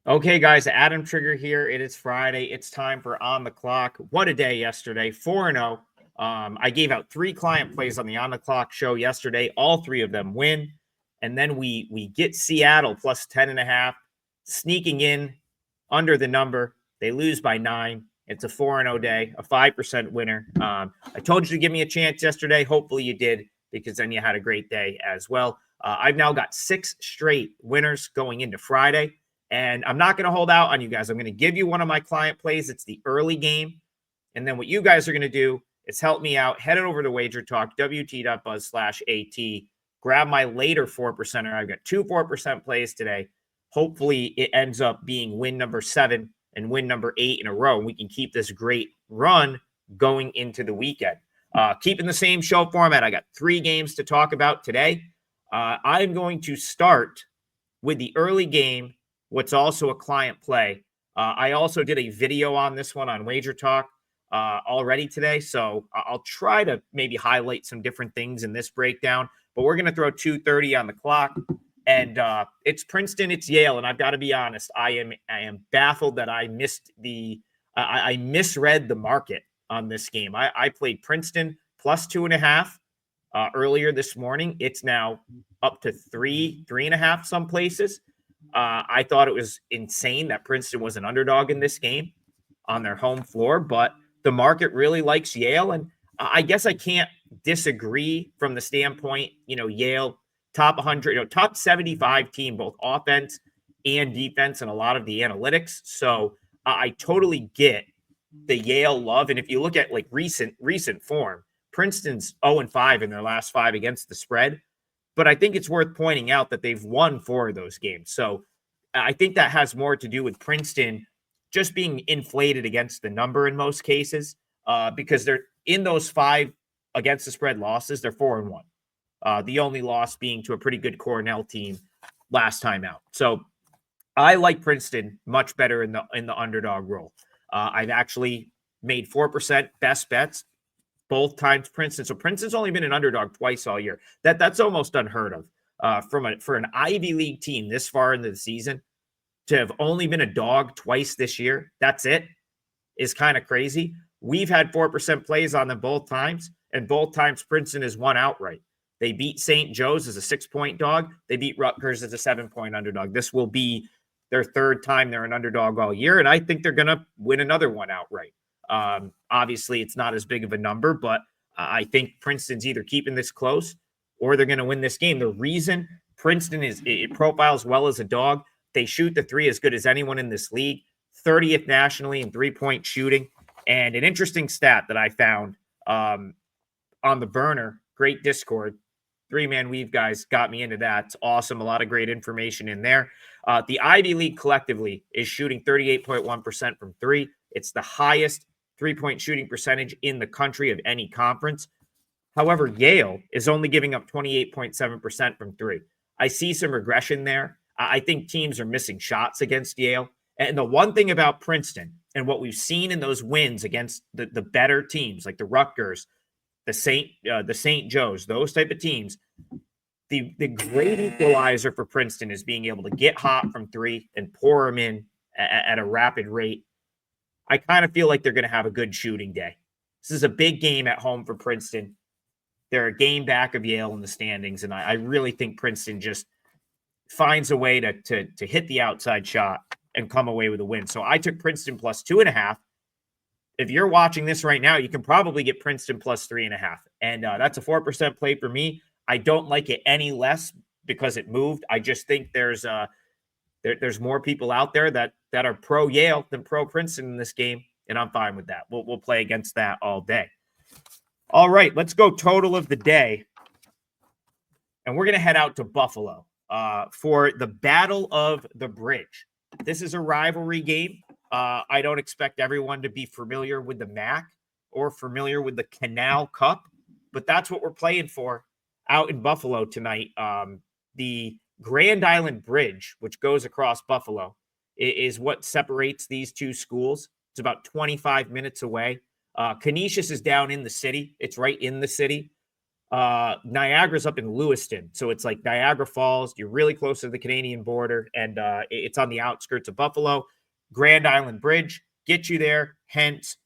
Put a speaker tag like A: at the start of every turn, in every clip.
A: Okay, guys, Adam Trigger here. It is Friday. It's time for On the Clock. What a day yesterday, 4-0. I gave out 3 client plays on the On the Clock show yesterday. All 3 of them win. And then we get Seattle plus 10.5, sneaking in under the number. They lose by 9. It's a 4-0 day, a 5% winner. I told you to give me a chance yesterday. Hopefully you did, because then you had a great day as well. I've now got 6 straight winners going into Friday. And I'm not going to hold out on you guys. I'm going to give you one of my client plays. It's the early game. And then what you guys are going to do is help me out. Head over to WagerTalk, wt.buzz/AT. Grab my later 4%er. I've got 2 4% plays today. Hopefully it ends up being win number 7 and win number 8 in a row. We can keep this great run going into the weekend. Keeping the same show format. I got 3 games to talk about today. I'm going to start with the early game, what's also a client play. I also did a video on this one on WagerTalk already today, so I'll try to maybe highlight some different things in this breakdown, but we're going to throw 2:30 on the clock, and it's Princeton, it's Yale, and I've got to be honest, I am baffled that I misread the market on this game. I played Princeton plus 2.5 earlier this morning. It's now up to 3.5 some places. I thought it was insane that Princeton was an underdog in this game on their home floor, but the market really likes Yale. And I guess I can't disagree from the standpoint, Yale, top 100, top 75 team, both offense and defense, and a lot of the analytics. So I totally get the Yale love. And if you look at like recent form, Princeton's 0-5 in their last 5 against the spread. But I think it's worth pointing out that they've won 4 of those games. So I think that has more to do with Princeton just being inflated against the number in most cases, because they're in those 5 against the spread losses, they're 4-1. The only loss being to a pretty good Cornell team last time out. So I like Princeton much better in the underdog role. I've actually made 4% best bets both times Princeton. So Princeton's only been an underdog twice all year. That's almost unheard of for an Ivy League team this far into the season to have only been a dog twice this year. That's it, is kind of crazy. We've had 4% plays on them both times, and both times Princeton has won outright. They beat St. Joe's as a 6-point dog. They beat Rutgers as a 7-point underdog. This will be their 3rd time they're an underdog all year, and I think they're going to win another one outright. Obviously, it's not as big of a number, but I think Princeton's either keeping this close or they're going to win this game. The reason Princeton it profiles well as a dog, they shoot the 3 as good as anyone in this league, 30th nationally in 3-point shooting. And an interesting stat that I found on the burner, great Discord, 3-man weave guys got me into that. It's awesome. A lot of great information in there. The Ivy League collectively is shooting 38.1% from 3. It's the highest 3-point shooting percentage in the country of any conference. However, Yale is only giving up 28.7% from 3. I see some regression there. I think teams are missing shots against Yale. And the one thing about Princeton and what we've seen in those wins against the better teams like the Rutgers, the St. Joe's, those type of teams, the great equalizer for Princeton is being able to get hot from 3 and pour them in at a rapid rate. I kind of feel like they're going to have a good shooting day. This is a big game at home for Princeton. They're a game back of Yale in the standings, and I really think Princeton just finds a way to hit the outside shot and come away with a win. So I took Princeton plus 2.5. If you're watching this right now, you can probably get Princeton plus 3.5. And that's a 4% play for me. I don't like it any less because it moved. I just think there's more people out there that are pro Yale than pro Princeton in this game, and I'm fine with that. We'll play against that all day. All right, let's go total of the day. And we're going to head out to Buffalo for the Battle of the Bridge. This is a rivalry game. I don't expect everyone to be familiar with the MAC or familiar with the Canal Cup, but that's what we're playing for out in Buffalo tonight. The Grand Island Bridge, which goes across Buffalo, is what separates these two schools. It's about 25 minutes away. Canisius is down in the city. It's right in the city. Niagara's up in Lewiston. So it's like Niagara Falls. You're really close to the Canadian border, and it's on the outskirts of Buffalo. Grand Island Bridge gets you there, hence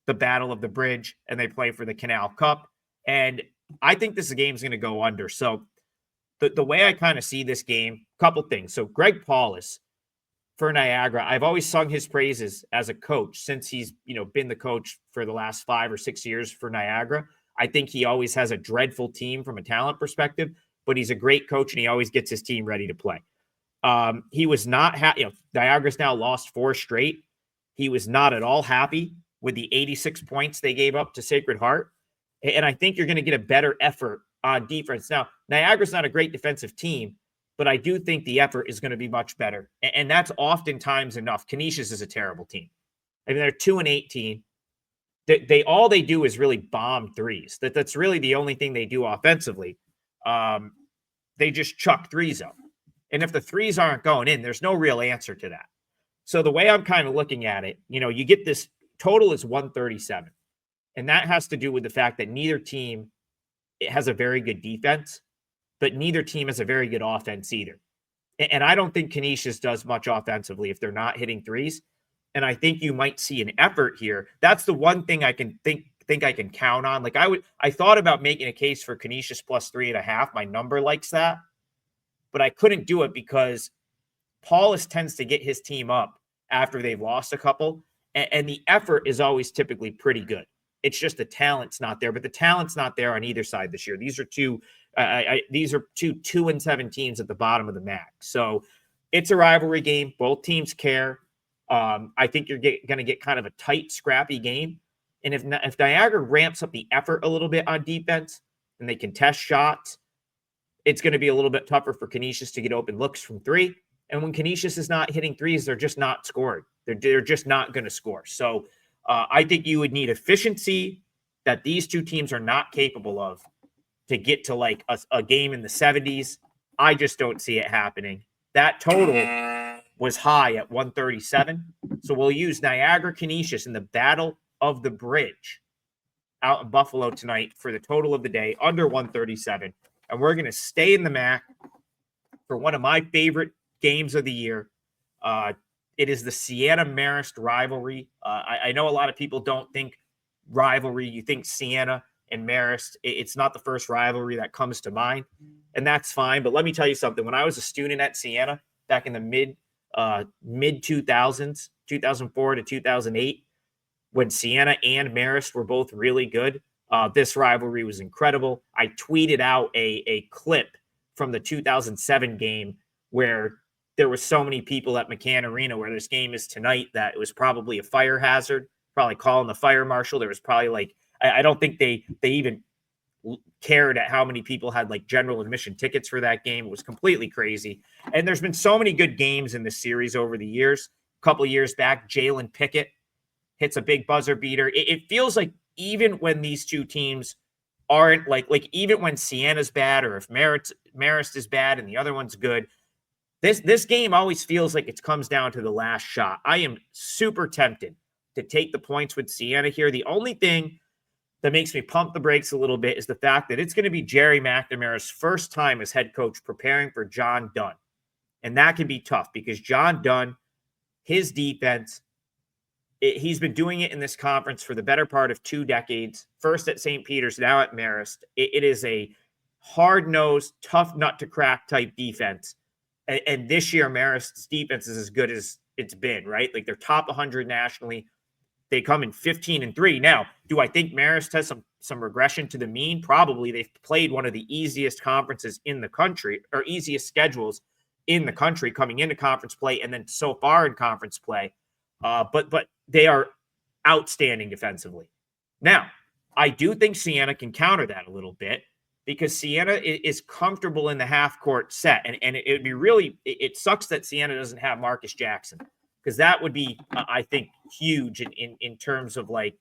A: the Battle of the Bridge, and they play for the Canal Cup. And I think this game is going to go under. So the way I kind of see this game, couple things. So Greg Paulus for Niagara, I've always sung his praises as a coach since he's been the coach for the last 5 or 6 years for Niagara. I think he always has a dreadful team from a talent perspective, but he's a great coach and he always gets his team ready to play. He was not Niagara's now lost 4 straight. He was not at all happy with the 86 points they gave up to Sacred Heart. And I think you're going to get a better effort on defense. Now, Niagara's not a great defensive team, but I do think the effort is going to be much better. And that's oftentimes enough. Canisius is a terrible team. I mean, they're 2-18. All they do is really bomb threes. That's really the only thing they do offensively. They just chuck threes up. And if the threes aren't going in, there's no real answer to that. So the way I'm kind of looking at it, you get this total is 137. And that has to do with the fact that neither team has a very good defense, but neither team has a very good offense either. And I don't think Canisius does much offensively if they're not hitting threes. And I think you might see an effort here. That's the one thing I can think I can count on. Like I thought about making a case for Canisius plus 3.5. My number likes that, but I couldn't do it because Paulus tends to get his team up after they've lost a couple, and the effort is always typically pretty good. It's just the talent's not there, but the talent's not there on either side this year. These are two 2-7 teams at the bottom of the MAC. So it's a rivalry game. Both teams care. I think you're going to get kind of a tight, scrappy game. And if Niagara ramps up the effort a little bit on defense and they can test shots, it's going to be a little bit tougher for Canisius to get open looks from 3. And when Canisius is not hitting threes, they're just not scoring. They're just not going to score. So I think you would need efficiency that these two teams are not capable of to get to like a game in the 70s. I just don't see it happening. That total was high at 137. So we'll use Niagara Canisius in the Battle of the Bridge out in Buffalo tonight for the total of the day, under 137. And we're going to stay in the MAC for one of my favorite games of the year. It is the Siena Marist rivalry. I know a lot of people don't think rivalry. You think Siena and Marist. It's not the first rivalry that comes to mind, and that's fine. But let me tell you something. When I was a student at Siena back in the mid 2000s, 2004 to 2008, when Siena and Marist were both really good, this rivalry was incredible. I tweeted out a clip from the 2007 game where there were so many people at McCann Arena where this game is tonight that it was probably a fire hazard, probably calling the fire marshal. There was probably I don't think they even cared at how many people had like general admission tickets for that game. It was completely crazy. And there's been so many good games in this series over the years. A couple of years back, Jalen Pickett hits a big buzzer beater. It feels like even when these two teams aren't like even when Siena's bad or if Marist is bad and the other one's good, this game always feels like it comes down to the last shot. I am super tempted to take the points with Siena here. The only thing that makes me pump the brakes a little bit is the fact that it's going to be Jerry McNamara's first time as head coach preparing for John Dunn. And that can be tough because John Dunn, his defense, he's been doing it in this conference for the better part of 2 decades. First at St. Peter's, now at Marist. It is a hard-nosed, tough nut to crack type defense. And this year, Marist's defense is as good as it's been, right? Like they're top 100 nationally. They come in 15-3. Now, do I think Marist has some regression to the mean? Probably. They've played one of the easiest conferences in the country, or easiest schedules in the country coming into conference play, and then so far in conference play. But they are outstanding defensively. Now, I do think Siena can counter that a little bit because Siena is comfortable in the half-court set. And it would be really – it sucks that Siena doesn't have Marcus Jackson because that would be, I think, huge in terms of, like,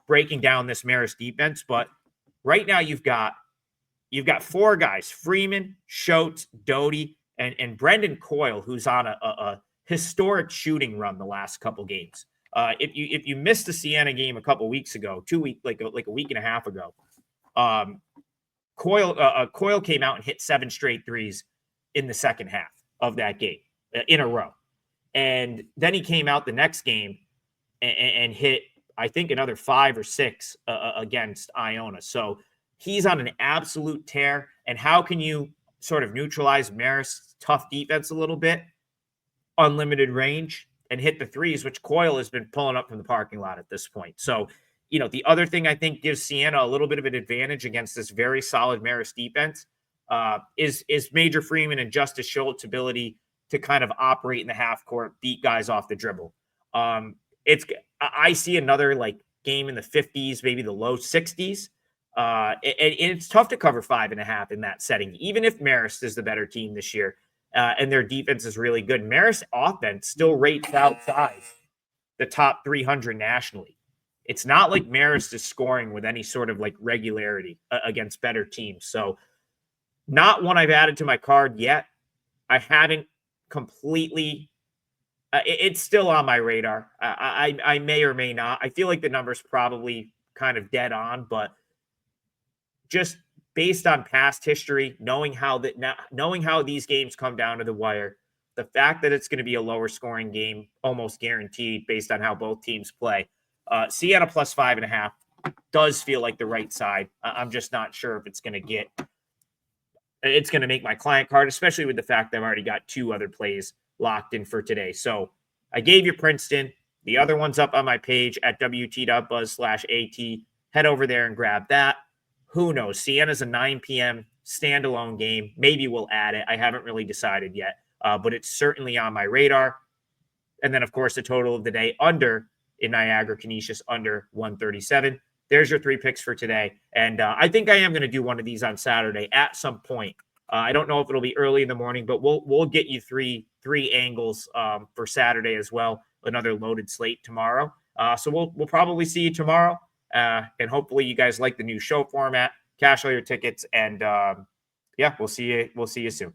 A: breaking down this Marist defense. But right now you've got 4 guys, Freeman, Schultz, Doty, and Brendan Coyle, who's on a historic shooting run the last couple games. If you missed the Siena game a couple weeks ago, like a week and a half ago, Coyle came out and hit 7 straight threes in the second half of that game in a row. And then he came out the next game and hit, I think, another 5 or 6 against Iona. So he's on an absolute tear. And how can you sort of neutralize Marist's tough defense a little bit? Unlimited range and hit the threes, which Coyle has been pulling up from the parking lot at this point. So, the other thing I think gives Siena a little bit of an advantage against this very solid Marist defense is Major Freeman and Justice Schultz's ability to kind of operate in the half court, beat guys off the dribble. I see another game in the 50s, maybe the low 60s. And it's tough to cover 5.5 in that setting, even if Marist is the better team this year. And their defense is really good. Marist offense still rates outside the top 300 nationally. It's not like Marist is scoring with any sort of regularity against better teams. So not one I've added to my card yet. I haven't completely. It's still on my radar. I may or may not. I feel like the number's probably kind of dead on, but just based on past history, knowing how these games come down to the wire, the fact that it's going to be a lower scoring game, almost guaranteed based on how both teams play. Siena plus 5.5 does feel like the right side. I'm just not sure if it's going to make my client card, especially with the fact that I've already got 2 other plays locked in for today. So I gave you Princeton. The other one's up on my page at wt.buzz/AT. Head over there and grab that. Who knows? Siena's a 9 p.m. standalone game. Maybe we'll add it. I haven't really decided yet, but it's certainly on my radar. And then, of course, the total of the day under in Niagara, Canisius under 137. There's your 3 picks for today. And I think I am going to do one of these on Saturday at some point. I don't know if it'll be early in the morning, but we'll get you three angles for Saturday as well. Another loaded slate tomorrow. So we'll probably see you tomorrow. And hopefully you guys like the new show format. Cash all your tickets, and we'll see you soon.